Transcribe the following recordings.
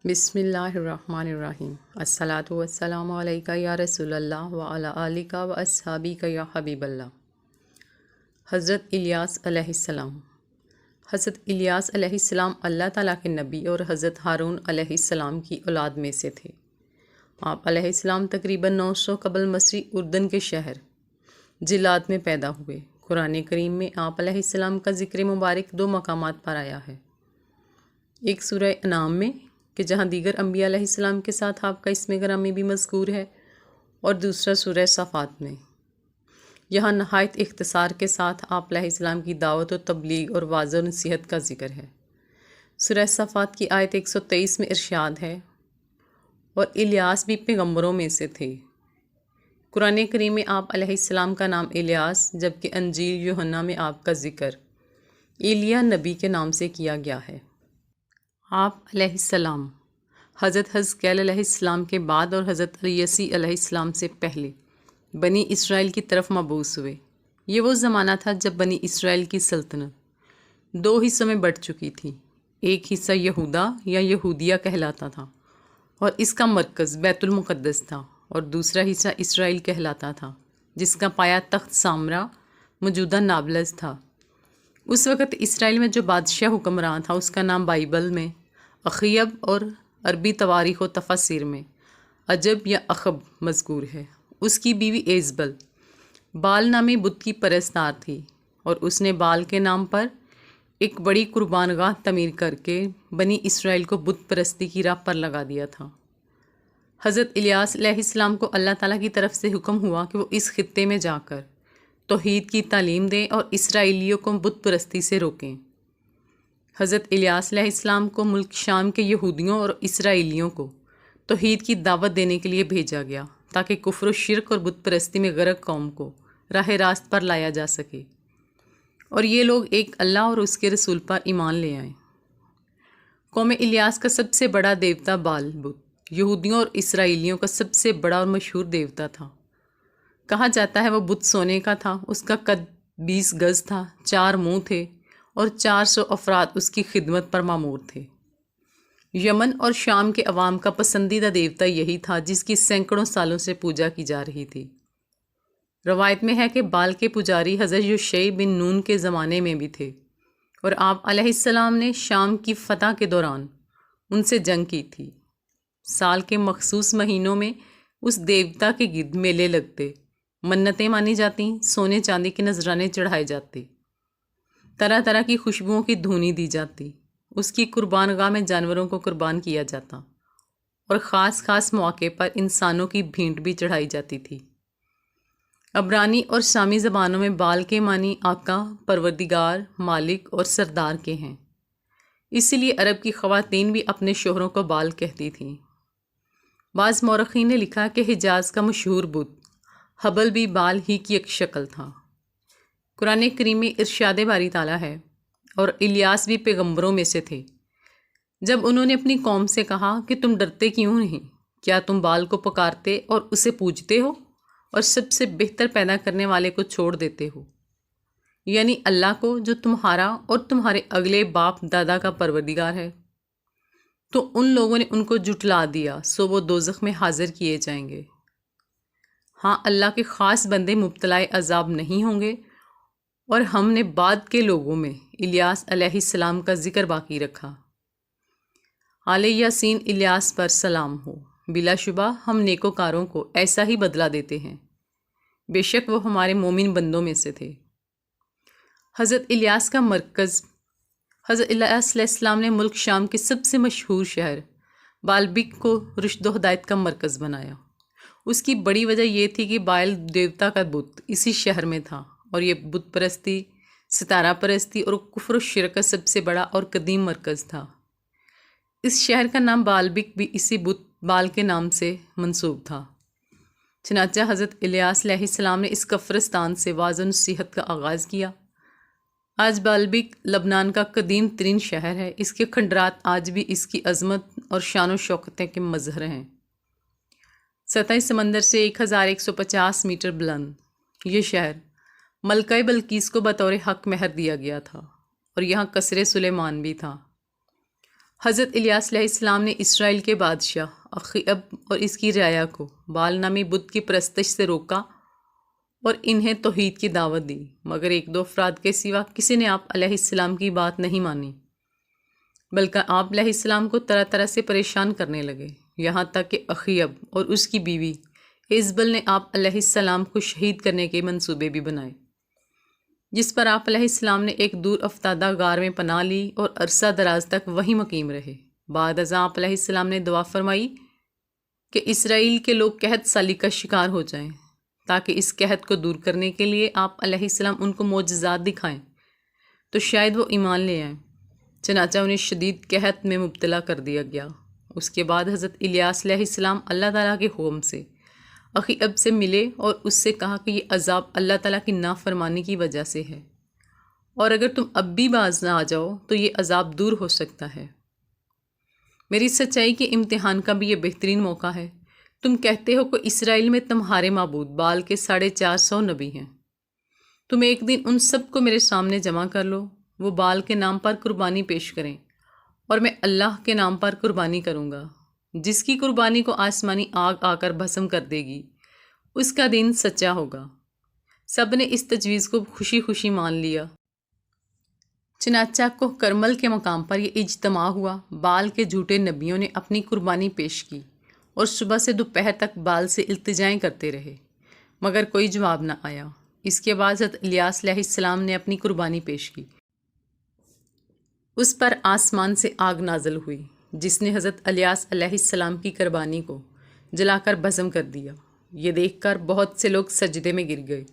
بسم اللہ الرحمن الرحیم۔ الصلاۃ والسلام علیکہ یا رسول اللہ وعلی آلکہ و اصحابکہ یا حبیب اللہ۔ حضرت الیاس علیہ السلام۔ حضرت الیاس علیہ السلام اللہ تعالیٰ کے نبی اور حضرت ہارون علیہ السلام کی اولاد میں سے تھے۔ آپ علیہ السلام تقریباً 900 قبل مصری اردن کے شہر جلاد میں پیدا ہوئے۔ قرآن کریم میں آپ علیہ السلام کا ذکر مبارک 2 مقامات پر آیا ہے، ایک سورہ انعام میں کہ جہاں دیگر انبیاء علیہ السلام کے ساتھ آپ کا اسم گرامی بھی مذکور ہے، اور دوسرا سورہ صافات میں۔ یہاں نہایت اختصار کے ساتھ آپ علیہ السلام کی دعوت و تبلیغ اور واضح و نصیحت کا ذکر ہے۔ سورہ صافات کی آیت 123 میں ارشاد ہے، اور الیاس بھی پیغمبروں میں سے تھے۔ قرآن کریم میں آپ علیہ السلام کا نام الیاس، جبکہ انجیل یوحنا میں آپ کا ذکر ایلیا نبی کے نام سے کیا گیا ہے۔ آپ علیہ السلام حضرت حزقیل علیہ السلام کے بعد اور حضرت الیسی علیہ السلام سے پہلے بنی اسرائیل کی طرف مبعوث ہوئے۔ یہ وہ زمانہ تھا جب بنی اسرائیل کی سلطنت 2 حصوں میں بٹ چکی تھی۔ ایک حصہ یہودا یا یہودیہ کہلاتا تھا اور اس کا مرکز بیت المقدس تھا، اور دوسرا حصہ اسرائیل کہلاتا تھا جس کا پایا تخت سامرا موجودہ نابلس تھا۔ اس وقت اسرائیل میں جو بادشاہ حکمران تھا اس کا نام بائبل میں اخیب اور عربی تواریخ و تفاسیر میں عجب یا اخب مذکور ہے۔ اس کی بیوی ایزبل بال نامی بت کی پرستار تھی، اور اس نے بال کے نام پر ایک بڑی قربان گاہ تعمیر کر کے بنی اسرائیل کو بت پرستی کی راہ پر لگا دیا تھا۔ حضرت الیاس علیہ السلام کو اللہ تعالیٰ کی طرف سے حکم ہوا کہ وہ اس خطے میں جا کر توحید کی تعلیم دیں اور اسرائیلیوں کو بت پرستی سے روکیں۔ حضرت الیاس علیہ السلام کو ملک شام کے یہودیوں اور اسرائیلیوں کو توحید کی دعوت دینے کے لیے بھیجا گیا تاکہ کفر و شرک اور بت پرستی میں غرق قوم کو راہ راست پر لایا جا سکے، اور یہ لوگ ایک اللہ اور اس کے رسول پر ایمان لے آئیں۔ قوم الیاس کا سب سے بڑا دیوتا بال بت یہودیوں اور اسرائیلیوں کا سب سے بڑا اور مشہور دیوتا تھا۔ کہا جاتا ہے وہ بت سونے کا تھا، اس کا قد 20 گز تھا، 4 منہ تھے، اور 400 افراد اس کی خدمت پر مامور تھے۔ یمن اور شام کے عوام کا پسندیدہ دیوتا یہی تھا جس کی سینکڑوں سالوں سے پوجا کی جا رہی تھی۔ روایت میں ہے کہ بال کے پجاری حضرت یوشع بن نون کے زمانے میں بھی تھے، اور آپ علیہ السلام نے شام کی فتح کے دوران ان سے جنگ کی تھی۔ سال کے مخصوص مہینوں میں اس دیوتا کے گرد میلے لگتے، منتیں مانی جاتی، سونے چاندی کے نذرانے چڑھائے جاتے، طرح طرح کی خوشبوؤں کی دھونی دی جاتی، اس کی قربان گاہ میں جانوروں کو قربان کیا جاتا، اور خاص خاص مواقع پر انسانوں کی بھینٹ بھی چڑھائی جاتی تھی۔ عبرانی اور شامی زبانوں میں بال کے معنی آقا، پروردگار، مالک اور سردار کے ہیں، اسی لیے عرب کی خواتین بھی اپنے شوہروں کو بال کہتی تھیں۔ بعض مورخین نے لکھا کہ حجاز کا مشہور بت حبل بھی بال ہی کی ایک شکل تھا۔ قرآن کریم میں ارشاد باری تعالیٰ ہے، اور الیاس بھی پیغمبروں میں سے تھے۔ جب انہوں نے اپنی قوم سے کہا کہ تم ڈرتے کیوں نہیں؟ کیا تم بال کو پکارتے اور اسے پوجتے ہو، اور سب سے بہتر پیدا کرنے والے کو چھوڑ دیتے ہو، یعنی اللہ کو جو تمہارا اور تمہارے اگلے باپ دادا کا پروردگار ہے؟ تو ان لوگوں نے ان کو جھٹلا دیا، سو وہ دوزخ میں حاضر کیے جائیں گے۔ ہاں، اللہ کے خاص بندے مبتلا عذاب نہیں ہوں گے، اور ہم نے بعد کے لوگوں میں الیاس علیہ السلام کا ذکر باقی رکھا۔ آل یاسین الیاس پر سلام ہو، بلا شبہ ہم نیکوکاروں کو ایسا ہی بدلہ دیتے ہیں، بے شک وہ ہمارے مومن بندوں میں سے تھے۔ حضرت الیاس کا مرکز حضرت الیاس علیہ السلام نے ملک شام کے سب سے مشہور شہر بالبک کو رشد و ہدایت کا مرکز بنایا۔ اس کی بڑی وجہ یہ تھی کہ بال دیوتا کا بت اسی شہر میں تھا، اور یہ بت پرستی، ستارہ پرستی اور کفر و شرک کا سب سے بڑا اور قدیم مرکز تھا۔ اس شہر کا نام بالبک بھی اسی بت بال کے نام سے منسوب تھا۔ چنانچہ حضرت الیاس علیہ السلام نے اس قبرستان سے واعظ و نصیحت کا آغاز کیا۔ آج بالبک لبنان کا قدیم ترین شہر ہے۔ اس کے کھنڈرات آج بھی اس کی عظمت اور شان و شوکت کے مظہر ہیں۔ سطح سمندر سے 1150 میٹر بلند یہ شہر ملکہ بلقیس کو بطور حق مہر دیا گیا تھا، اور یہاں قصر سلیمان بھی تھا۔ حضرت الیاس علیہ السلام نے اسرائیل کے بادشاہ اخیب اور اس کی رعایا کو بال نامی بت کی پرستش سے روکا اور انہیں توحید کی دعوت دی، مگر ایک دو افراد کے سوا کسی نے آپ علیہ السلام کی بات نہیں مانی، بلکہ آپ علیہ السلام کو طرح طرح سے پریشان کرنے لگے، یہاں تک کہ اخیب اور اس کی بیوی ایزبل نے آپ علیہ السلام کو شہید کرنے کے منصوبے بھی بنائے، جس پر آپ علیہ السلام نے ایک دور افتادہ غار میں پناہ لی اور عرصہ دراز تک وہیں مقیم رہے۔ بعد ازاں آپ علیہ السلام نے دعا فرمائی کہ اسرائیل کے لوگ قحط سالی کا شکار ہو جائیں، تاکہ اس قحط کو دور کرنے کے لیے آپ علیہ السلام ان کو معجزات دکھائیں تو شاید وہ ایمان لے آئیں۔ چنانچہ انہیں شدید قحط میں مبتلا کر دیا گیا۔ اس کے بعد حضرت الیاس علیہ السلام اللہ تعالیٰ کے حکم سے اخیب سے ملے اور اس سے کہا کہ یہ عذاب اللہ تعالیٰ کی نافرمانی کی وجہ سے ہے، اور اگر تم اب بھی باز نہ آ جاؤ تو یہ عذاب دور ہو سکتا ہے۔ میری سچائی کے امتحان کا بھی یہ بہترین موقع ہے۔ تم کہتے ہو کہ اسرائیل میں تمہارے معبود بال کے 450 نبی ہیں۔ تم ایک دن ان سب کو میرے سامنے جمع کر لو، وہ بال کے نام پر قربانی پیش کریں اور میں اللہ کے نام پر قربانی کروں گا، جس کی قربانی کو آسمانی آگ آ کر بھسم کر دے گی، اس کا دین سچا ہوگا۔ سب نے اس تجویز کو خوشی خوشی مان لیا۔ چنانچہ کوہ کرمل کے مقام پر یہ اجتماع ہوا۔ بال کے جھوٹے نبیوں نے اپنی قربانی پیش کی اور صبح سے دوپہر تک بال سے التجائیں کرتے رہے، مگر کوئی جواب نہ آیا۔ اس کے بعد حضرت الیاس علیہ السلام نے اپنی قربانی پیش کی۔ اس پر آسمان سے آگ نازل ہوئی، جس نے حضرت الیاس علیہ السلام کی قربانی کو جلا کر بھسم کر دیا۔ یہ دیکھ کر بہت سے لوگ سجدے میں گر گئے،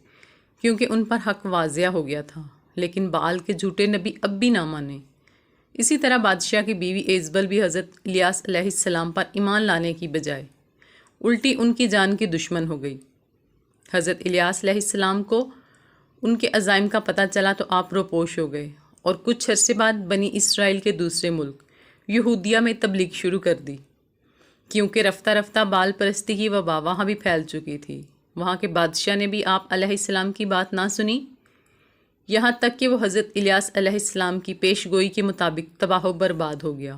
کیونکہ ان پر حق واضح ہو گیا تھا، لیکن بال کے جھوٹے نبی اب بھی نہ مانے۔ اسی طرح بادشاہ کی بیوی ایزبل بھی حضرت الیاس علیہ السلام پر ایمان لانے کی بجائے الٹی ان کی جان کی دشمن ہو گئی۔ حضرت الیاس علیہ السلام کو ان کے عزائم کا پتہ چلا تو آپ روپوش ہو گئے اور کچھ عرصے بعد بنی اسرائیل کے دوسرے ملک یہودیہ میں تبلیغ شروع کر دی، کیونکہ رفتہ رفتہ بال پرستی کی وبا وہاں بھی پھیل چکی تھی۔ وہاں کے بادشاہ نے بھی آپ علیہ السلام کی بات نہ سنی، یہاں تک کہ وہ حضرت الیاس علیہ السلام کی پیش گوئی کے مطابق تباہ و برباد ہو گیا۔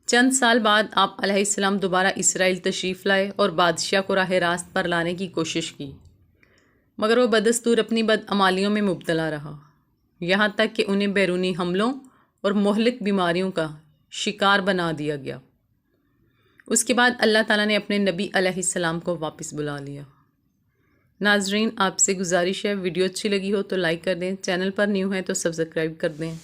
چند سال بعد آپ علیہ السلام دوبارہ اسرائیل تشریف لائے اور بادشاہ کو راہ راست پر لانے کی کوشش کی، مگر وہ بدستور اپنی بدعمالیوں میں مبتلا رہا، یہاں تک کہ انہیں بیرونی حملوں اور مہلک بیماریوں کا شکار بنا دیا گیا۔ اس کے بعد اللہ تعالیٰ نے اپنے نبی علیہ السلام کو واپس بلا لیا۔ ناظرین، آپ سے گزارش ہے، ویڈیو اچھی لگی ہو تو لائک کر دیں، چینل پر نیو ہیں تو سبسکرائب کر دیں۔